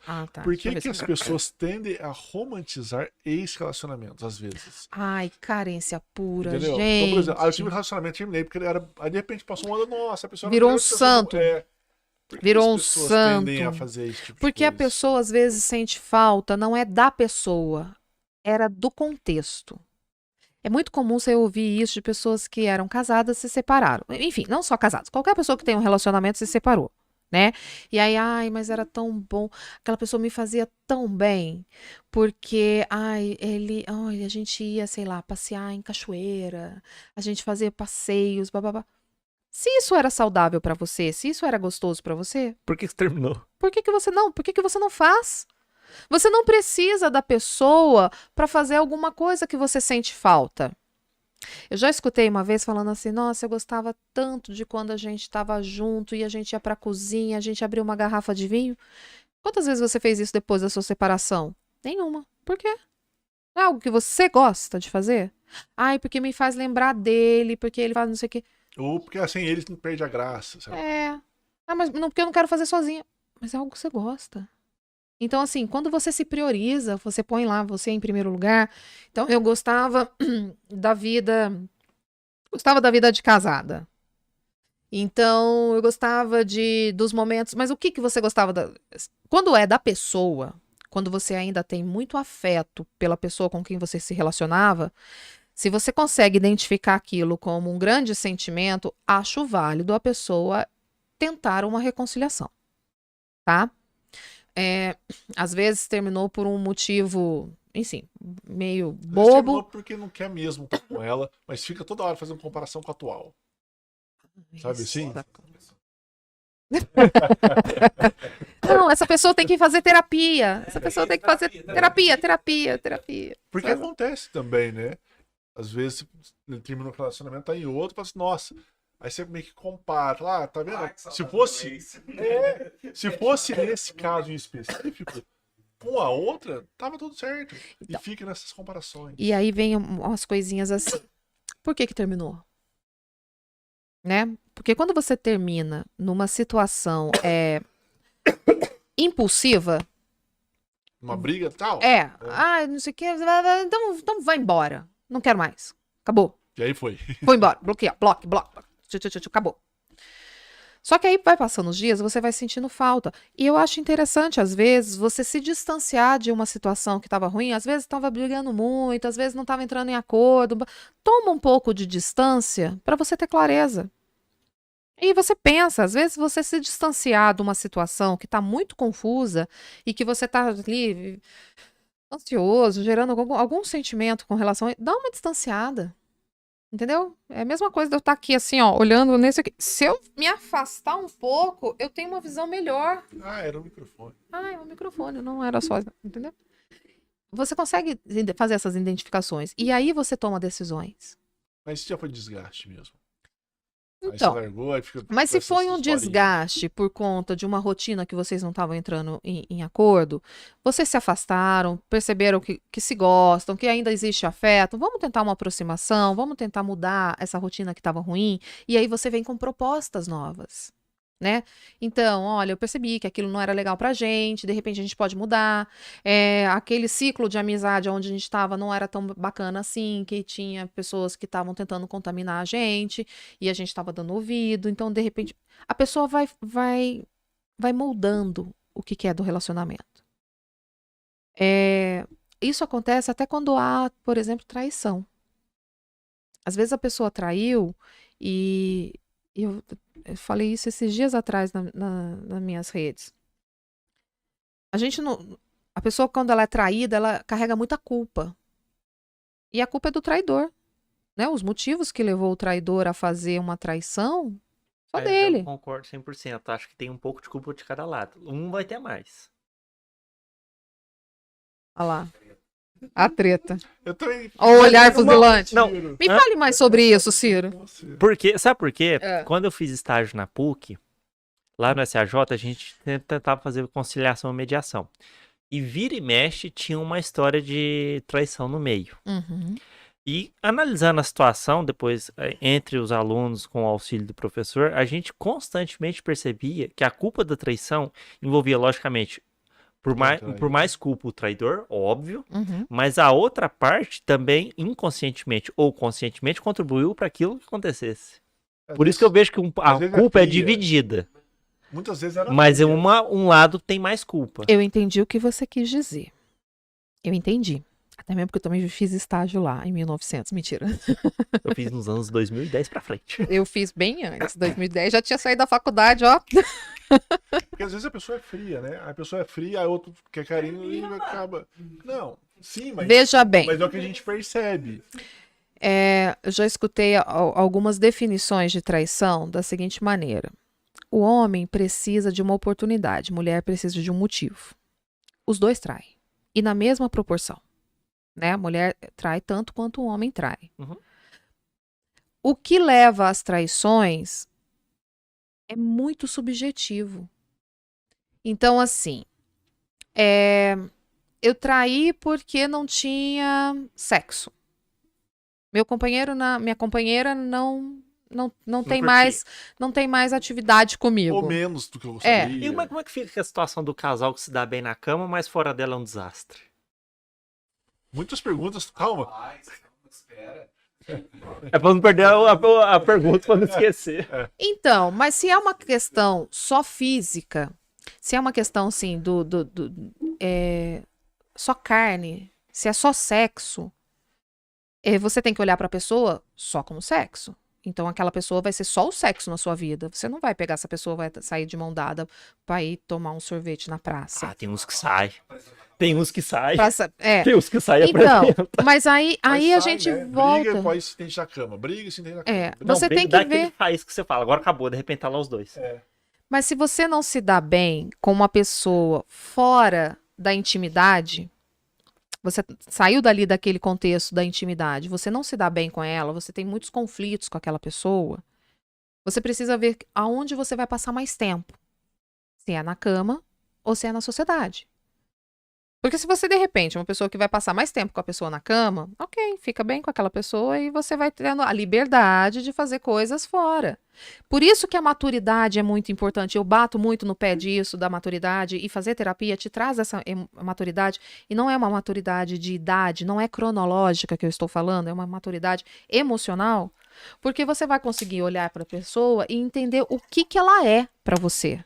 Ah, tá. Por Deixa eu que ver que se... as pessoas tendem a romantizar ex-relacionamentos, às vezes? Ai, carência pura, Entendeu? Então, por exemplo, eu tive um gente. relacionamento, terminei, porque ele era. Aí de repente passou um ano, nossa, a pessoa era Virou um melhor pessoa do. santo. É. Por que que as Virou um pessoas tendem a santo. fazer esse tipo de Porque a coisa? pessoa às vezes sente falta, não é da pessoa, era do contexto. É muito comum você ouvir isso de pessoas que eram casadas e se separaram. Enfim, não só casadas, qualquer pessoa que tem um relacionamento se separou, né? E aí, ai, mas era tão bom, aquela pessoa me fazia tão bem, porque, ai, a gente ia, sei lá, passear em cachoeira, a gente fazia passeios, babá. Se isso era saudável pra você, se isso era gostoso pra você, Por que você terminou? por que que você não faz? Você não precisa da pessoa para fazer alguma coisa que você sente falta. Eu já escutei uma vez falando assim: nossa, eu gostava tanto de quando a gente estava junto e a gente ia para a cozinha, a gente abria uma garrafa de vinho. Quantas vezes você fez isso depois da sua separação? Nenhuma. Por quê? É algo que você gosta de fazer? Ai, porque me faz lembrar dele, porque ele faz não sei o quê. Ou porque assim eles não perdem a graça, sabe? É. Ah, mas não, porque eu não quero fazer sozinha. Mas é algo que você gosta. Então, assim, quando você se prioriza, você põe lá você em primeiro lugar. Então, eu gostava da vida, gostava da vida de casada. Então, eu gostava dos momentos, mas o que que você gostava quando é da pessoa, quando você ainda tem muito afeto pela pessoa com quem você se relacionava, se você consegue identificar aquilo como um grande sentimento, acho válido a pessoa tentar uma reconciliação, tá? É, às vezes terminou por um motivo, enfim, meio Às vezes terminou bobo. porque não quer mesmo estar com ela, mas fica toda hora fazendo comparação com a atual. Sabe assim? Não, essa pessoa tem que fazer terapia. Essa pessoa tem que fazer terapia. Porque Sabe? acontece também, né? Às vezes ele termina um relacionamento, tá em outro, fala assim, nossa. Aí você meio que compara, lá, tá vendo? Se fosse nesse caso em específico, com a outra, tava tudo certo. E Então, fica nessas comparações. e aí vem umas coisinhas assim. Por que que terminou? Né? Porque quando você termina numa situação impulsiva, Uma briga tal. não sei o que, então vai embora. Não quero mais. Acabou. E aí foi. Foi embora. Bloqueia. Bloco. Acabou. Só que aí vai passando os dias, você vai sentindo falta. E eu acho interessante, às vezes, você se distanciar de uma situação que estava ruim. Às vezes estava brigando muito, às vezes não estava entrando em acordo. Toma um pouco de distância para você ter clareza. E você pensa, às vezes você se distanciar de uma situação que está muito confusa e que você está ali ansioso, gerando algum sentimento com relação a... Dá uma distanciada. Entendeu? É a mesma coisa de eu estar aqui assim, ó, olhando nesse aqui. Se eu me afastar um pouco, eu tenho uma visão melhor. Ah, era o microfone. Ah, é um microfone, não era só, entendeu? Você consegue fazer essas identificações e aí você toma decisões. Mas isso já foi desgaste mesmo. Aí você Então, largou, aí fica mas com se essas foi um historinhas. desgaste por conta de uma rotina que vocês não estavam entrando em acordo, vocês se afastaram, perceberam que se gostam, que ainda existe afeto, vamos tentar uma aproximação, vamos tentar mudar essa rotina que estava ruim, e aí você vem com propostas novas. Né? Então, olha, eu percebi que aquilo não era legal pra gente, de repente a gente pode mudar. Aquele ciclo de amizade onde a gente estava não era tão bacana assim, que tinha pessoas que estavam tentando contaminar a gente e a gente estava dando ouvido. Então, de repente, a pessoa vai moldando o que é do relacionamento. Isso acontece até quando há, por exemplo, traição. Às vezes a pessoa traiu e eu falei isso esses dias atrás nas minhas redes. A gente não. A pessoa, quando ela é traída, ela carrega muita culpa. E a culpa é do traidor. Né? Os motivos que levou o traidor a fazer uma traição só Mas eu dele. concordo 100%. Acho que tem um pouco de culpa de cada lado. Um vai ter mais. Olha lá. A treta. Eu também. O olhar fuzilante. Não. Me fale mais sobre isso, Ciro. Sabe por quê? É. Quando eu fiz estágio na PUC, lá no SAJ, a gente tentava fazer conciliação e mediação. E vira e mexe tinha uma história de traição no meio. Uhum. E analisando a situação, depois, entre os alunos, com o auxílio do professor, a gente constantemente percebia que a culpa da traição envolvia, logicamente, Por mais culpa o traidor, óbvio, Uhum. mas a outra parte também, inconscientemente ou conscientemente, contribuiu para aquilo que acontecesse. Por isso que eu vejo que a vezes culpa é fria. dividida, Muitas vezes era mas fria. um lado tem mais culpa. Eu entendi o que você quis dizer. Eu entendi. Até mesmo porque eu também fiz estágio lá em 1900. Mentira. Eu fiz nos anos 2010 pra frente. Eu fiz bem antes. 2010 já tinha saído da faculdade, ó. Porque às vezes a pessoa é fria, né? A pessoa é fria, aí outro quer carinho e acaba. Não, sim, Veja bem. mas é o que a gente percebe. Eu já escutei algumas definições de traição da seguinte maneira. O homem precisa de uma oportunidade, mulher precisa de um motivo. Os dois traem. E na mesma proporção. Né? A mulher trai tanto quanto o homem trai. Uhum. O que leva às traições é muito subjetivo. Então, assim, eu traí porque não tinha sexo. Minha companheira não tem mais atividade comigo. Ou menos do que eu gostaria. E como é que fica a situação do casal que se dá bem na cama, mas fora dela é um desastre? Muitas perguntas, calma. É pra não perder a pergunta, pra não esquecer. Então, mas se é uma questão só física, se é uma questão assim só carne, se é só sexo, você tem que olhar pra pessoa só como sexo. Então aquela pessoa vai ser só o sexo na sua vida. Você não vai pegar essa pessoa, vai sair de mão dada pra ir tomar um sorvete na praça. Ah, tem uns que saem. Tem uns que saem. Tem uns que saem então, apresenta. mas aí Mas a sai, gente né? volta. Briga, pode se tem na cama. Briga, se tem na cama. Você tem que dá ver. aquele faísca que você fala, agora acabou, de repente tá lá os dois. Mas se você não se dá bem com uma pessoa fora da intimidade, você saiu dali daquele contexto da intimidade, você não se dá bem com ela, você tem muitos conflitos com aquela pessoa, você precisa ver aonde você vai passar mais tempo. Se é na cama ou se é na sociedade. Porque se você, de repente, é uma pessoa que vai passar mais tempo com a pessoa na cama, ok, fica bem com aquela pessoa e você vai tendo a liberdade de fazer coisas fora. Por isso que a maturidade é muito importante. Eu bato muito no pé disso, da maturidade, e fazer terapia te traz essa maturidade. E não é uma maturidade de idade, não é cronológica que eu estou falando, é uma maturidade emocional. Porque você vai conseguir olhar para a pessoa e entender o que ela é para você.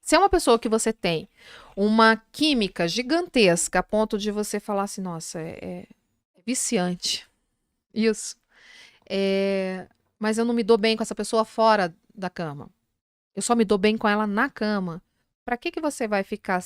Se é uma pessoa que você tem uma química gigantesca a ponto de você falar assim, nossa, é viciante. Isso. Mas eu não me dou bem com essa pessoa fora da cama. Eu só me dou bem com ela na cama. Para que você vai ficar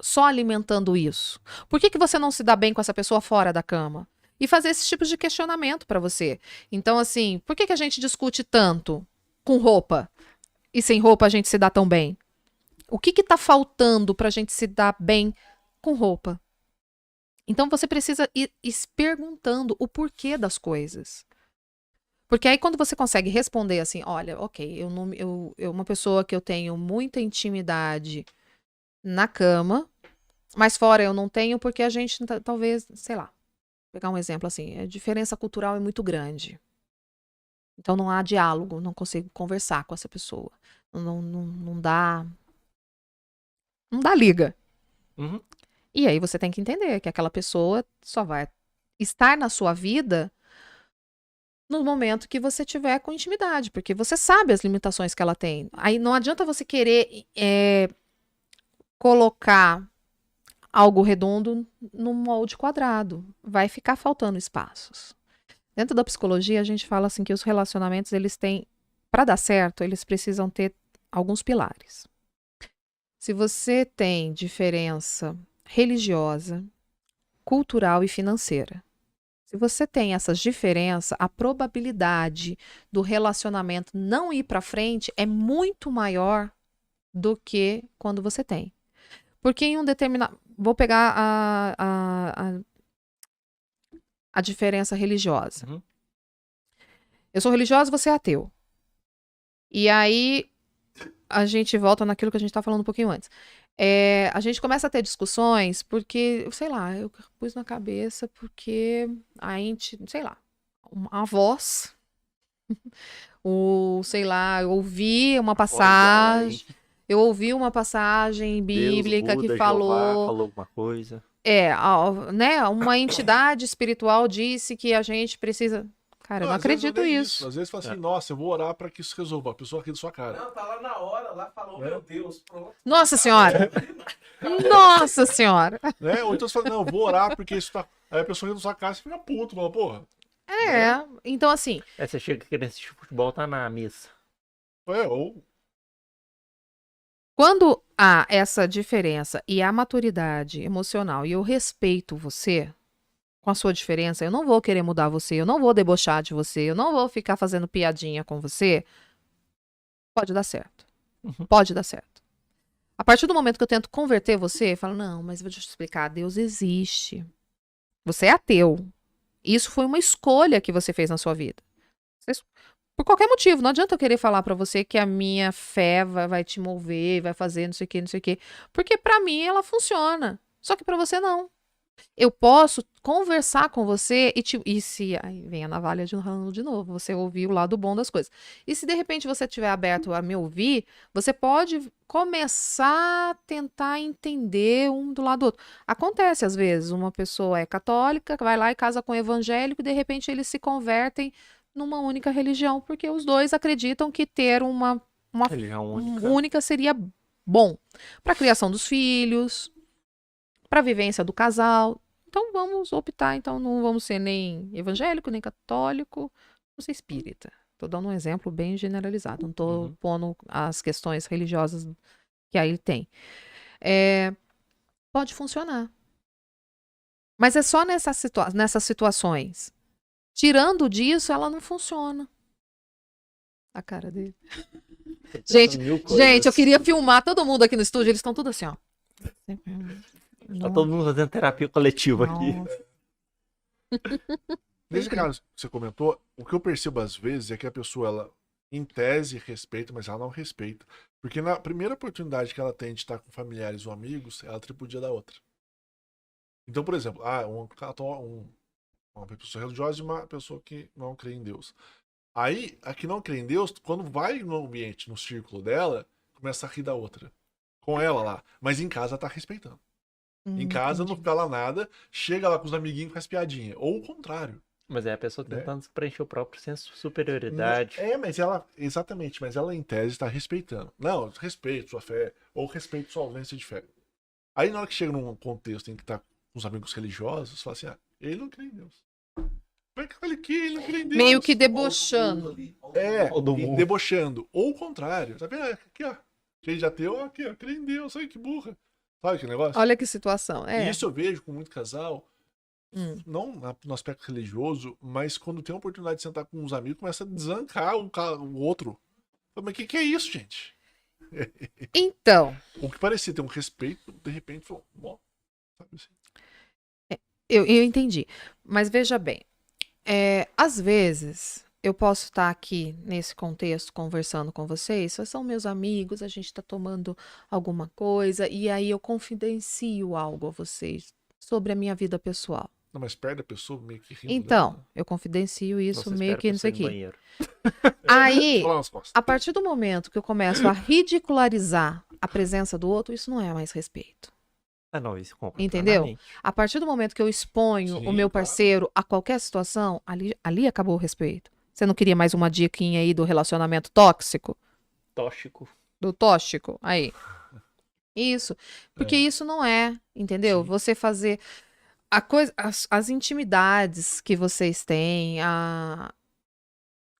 só alimentando isso? Por que você não se dá bem com essa pessoa fora da cama? E fazer esses tipos de questionamento para você. Então, assim, por que a gente discute tanto com roupa? E sem roupa a gente se dá tão bem? O que tá faltando pra gente se dar bem com roupa? Então você precisa ir perguntando o porquê das coisas. Porque aí quando você consegue responder assim, olha, ok, eu uma pessoa que eu tenho muita intimidade na cama, mas fora eu não tenho porque a gente talvez, sei lá, pegar um exemplo assim, a diferença cultural é muito grande. Então não há diálogo, não consigo conversar com essa pessoa. Não dá liga. Uhum. E aí você tem que entender que aquela pessoa só vai estar na sua vida no momento que você tiver com intimidade, porque você sabe as limitações que ela tem. Aí não adianta você querer colocar algo redondo num molde quadrado. Vai ficar faltando espaços. Dentro da psicologia, a gente fala assim que os relacionamentos, eles têm, para dar certo, eles precisam ter alguns pilares. Se você tem diferença religiosa, cultural e financeira, se você tem essas diferenças, a probabilidade do relacionamento não ir para frente é muito maior do que quando você tem. Porque em um determinado... Vou pegar a diferença religiosa. Uhum. Eu sou religiosa, você é ateu. E aí... a gente volta naquilo que a gente estava falando um pouquinho antes. A gente começa a ter discussões porque, sei lá, eu pus na cabeça porque a gente, sei lá, a voz, ou sei lá, eu ouvi uma passagem, Eu ouvi uma passagem Deus, bíblica Buda, que Jeová, falou, falou alguma coisa. né, uma entidade espiritual disse que a gente precisa. Cara, eu não às vezes não é acredito nem isso. Às vezes fala assim, É. nossa, eu vou orar pra que isso resolva. A pessoa ri da sua cara. Não, tá lá na hora, lá falou, meu Deus, pronto. Nossa Senhora! Nossa Senhora! Né? Ou então você fala, não, eu vou orar porque isso tá. Aí a pessoa ri da sua cara e você fica puto, fala, porra. Então assim, Você chega querendo assistir futebol, tá na missa. Ou quando há essa diferença e a maturidade emocional e eu respeito você com a sua diferença, eu não vou querer mudar você, eu não vou debochar de você, eu não vou ficar fazendo piadinha com você, pode dar certo. Uhum. Pode dar certo. A partir do momento que eu tento converter você, eu falo, não, mas vou te explicar, Deus existe. Você é ateu. Isso foi uma escolha que você fez na sua vida. Por qualquer motivo, não adianta eu querer falar pra você que a minha fé vai te mover, vai fazer não sei o que, não sei o que. Porque pra mim ela funciona. Só que pra você não. Eu posso conversar com você e se aí vem a navalha de novo, você ouvir o lado bom das coisas. E se de repente você estiver aberto a me ouvir, você pode começar a tentar entender um do lado do outro. Acontece às vezes, uma pessoa é católica, vai lá e casa com um evangélico e de repente eles se convertem numa única religião, porque os dois acreditam que ter uma Religião única. única seria bom para a criação dos filhos, para a vivência do casal. Então vamos optar, então não vamos ser nem evangélico, nem católico, vamos ser espírita. Estou dando um exemplo bem generalizado, não estou Uhum. pondo as questões religiosas que aí tem. Pode funcionar. Mas é só nessas situações. Tirando disso, ela não funciona. A cara dele. Gente, eu queria filmar todo mundo aqui no estúdio, eles estão tudo assim, ó. Tá todo mundo fazendo terapia coletiva aqui. Nossa. nesse caso que você comentou, o que eu percebo às vezes é que a pessoa, ela, em tese, respeita, mas ela não respeita. Porque na primeira oportunidade que ela tem de estar com familiares ou amigos, ela tripudia da outra. Então, por exemplo, uma pessoa religiosa e uma pessoa que não crê em Deus. Aí, a que não crê em Deus, quando vai no ambiente, no círculo dela, começa a rir da outra. Com ela lá. Mas em casa ela tá respeitando. Em casa não fala nada, chega lá com os amiguinhos e faz piadinha. Ou o contrário. Mas é a pessoa Né? tentando preencher o próprio senso de superioridade. Mas ela, exatamente, mas ela em tese está respeitando. Não, respeito sua fé, ou respeito sua ausência de fé. Aí na hora que chega num contexto em que tá com os amigos religiosos, fala assim, ele não crê em Deus. Como é que ele não crê em Deus? Meio que debochando. Todo mundo. Debochando. Ou o contrário. Tá vendo? Aqui, ó. Cheio de ateu, aqui, ó. Crê em Deus, olha que burra. Sabe que negócio? Olha que situação. E isso eu vejo com muito casal, não no aspecto religioso, mas quando tem a oportunidade de sentar com uns amigos, começa a desancar o outro. Mas que é isso, gente? Então, O que parecia ter um respeito, de repente falou, ó, sabe assim? eu entendi. Mas veja bem, às vezes eu posso estar aqui nesse contexto conversando com vocês, vocês são meus amigos, a gente está tomando alguma coisa, e aí eu confidencio algo a vocês sobre a minha vida pessoal. Não, mas perde a pessoa meio que rindo. Então, eu confidencio isso Você meio espera que a não sei o pessoa ir quê. no banheiro. Aí, Fala nas costas. a partir do momento que eu começo a ridicularizar a presença do outro, isso não é mais respeito. Ah, não, isso concordo Entendeu? plenamente. A partir do momento que eu exponho Sim, o meu claro. parceiro a qualquer situação, ali acabou o respeito. Você não queria mais uma diquinha aí do relacionamento tóxico? Tóxico. Do tóxico? Aí. Isso. Porque É. isso não é, entendeu? Sim. Você fazer a coisa, as intimidades que vocês têm,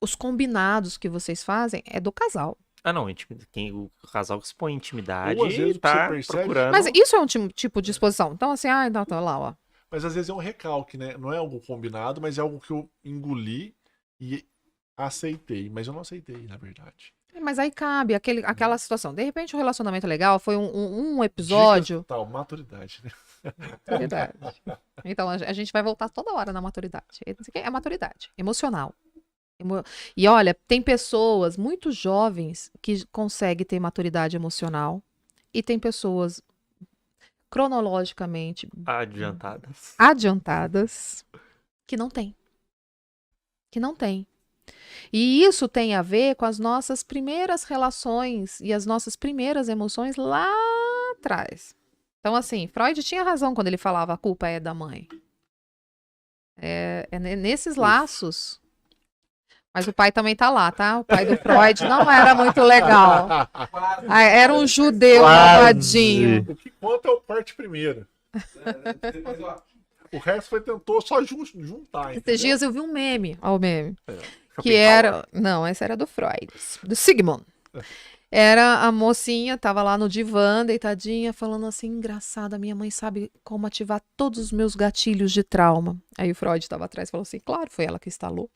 os combinados que vocês fazem é do casal. Ah, não, o casal que expõe intimidade Ou às vezes o que tá você percebe- procurando. Mas isso é um tipo de exposição. Então, assim, então tá lá, ó. Mas às vezes é um recalque, né? Não é algo combinado, mas é algo que eu engoli e aceitei. Mas eu não aceitei, na verdade. Mas aí cabe aquela situação. De repente, o relacionamento legal foi um episódio. Dicas, tal, maturidade, né? Maturidade. Então, a gente vai voltar toda hora na maturidade. É maturidade emocional. E olha, tem pessoas muito jovens que conseguem ter maturidade emocional e tem pessoas cronologicamente Adiantadas. adiantadas que não têm. Que não têm. E isso tem a ver com as nossas primeiras relações e as nossas primeiras emoções lá atrás. Então, assim, Freud tinha razão quando ele falava a culpa é da mãe. Nesses laços. Mas o pai também tá lá, tá? O pai do Freud não era muito legal. Era um judeu malvadinho. O que conta é o parte primeiro. Depois, ó, O resto tentou só juntar. Esses dias eu vi um meme, ó, o meme, que Schopenhauer. era... Não, esse era do Freud, do Sigmund. Era a mocinha, tava lá no divã, deitadinha, falando assim, engraçada, minha mãe sabe como ativar todos os meus gatilhos de trauma. Aí o Freud tava atrás e falou assim, claro, foi ela que instalou.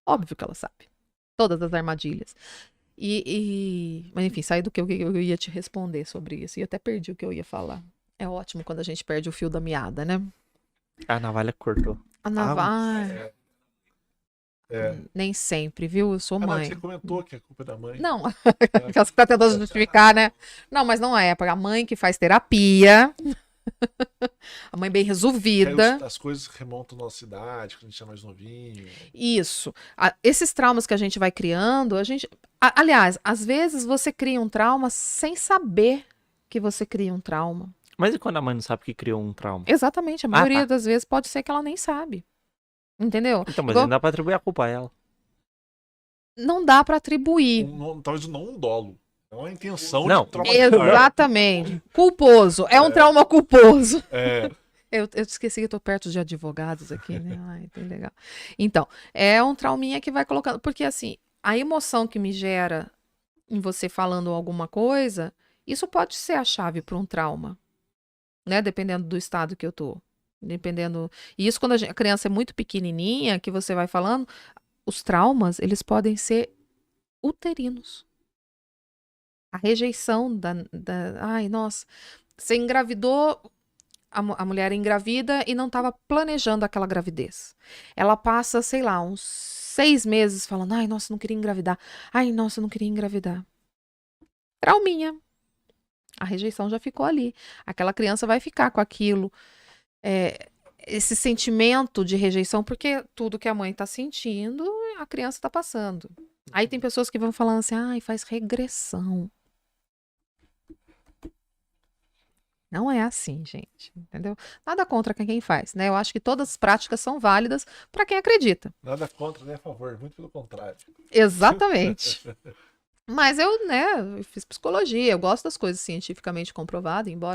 Óbvio que ela sabe. Todas as armadilhas. Mas enfim, saí do que eu ia te responder sobre isso. E até perdi o que eu ia falar. É ótimo quando a gente perde o fio da meada, né? A navalha cortou. A navalha. Nem sempre, viu? Eu sou Não, mãe. você comentou que a culpa é da mãe. Não, aquelas que tá tentando justificar, né? Não, mas não é. A mãe que faz terapia. A mãe bem Aí resolvida. as coisas remontam à nossa idade, quando a gente é mais novinho. Isso. Esses traumas que a gente vai criando, aliás, às vezes você cria um trauma sem saber que você cria um trauma. Mas e quando a mãe não sabe que criou um trauma? Exatamente, a maioria tá. das vezes pode ser que ela nem sabe. Entendeu? Então, mas Igual- não dá pra atribuir a culpa a ela. Não dá pra atribuir. Talvez não um dolo. É uma intenção Não. de traumatizar. Exatamente. Culposo. É um trauma culposo. É, Eu esqueci que eu tô perto de advogados aqui, né? Ai, que legal. Então, é um trauminha que vai colocando. Porque, assim, a emoção que me gera em você falando alguma coisa, isso pode ser a chave para um trauma, né? Dependendo do estado que eu tô. Dependendo. E isso quando a criança é muito pequenininha, que você vai falando, os traumas, eles podem ser uterinos. A rejeição ai, nossa, você engravidou, a mulher engravida e não estava planejando aquela gravidez. Ela passa, sei lá, uns 6 meses falando, ai, nossa, não queria engravidar. Ai, nossa, não queria engravidar. Trauminha. A rejeição já ficou ali. Aquela criança vai ficar com aquilo, esse sentimento de rejeição, porque tudo que a mãe está sentindo, a criança está passando. Aí tem pessoas que vão falando assim, ai, faz regressão. Não é assim, gente, entendeu? Nada contra quem faz, né? Eu acho que todas as práticas são válidas para quem acredita. nada contra nem a favor, muito pelo contrário. Exatamente. Mas eu fiz psicologia, eu gosto das coisas cientificamente comprovadas, embora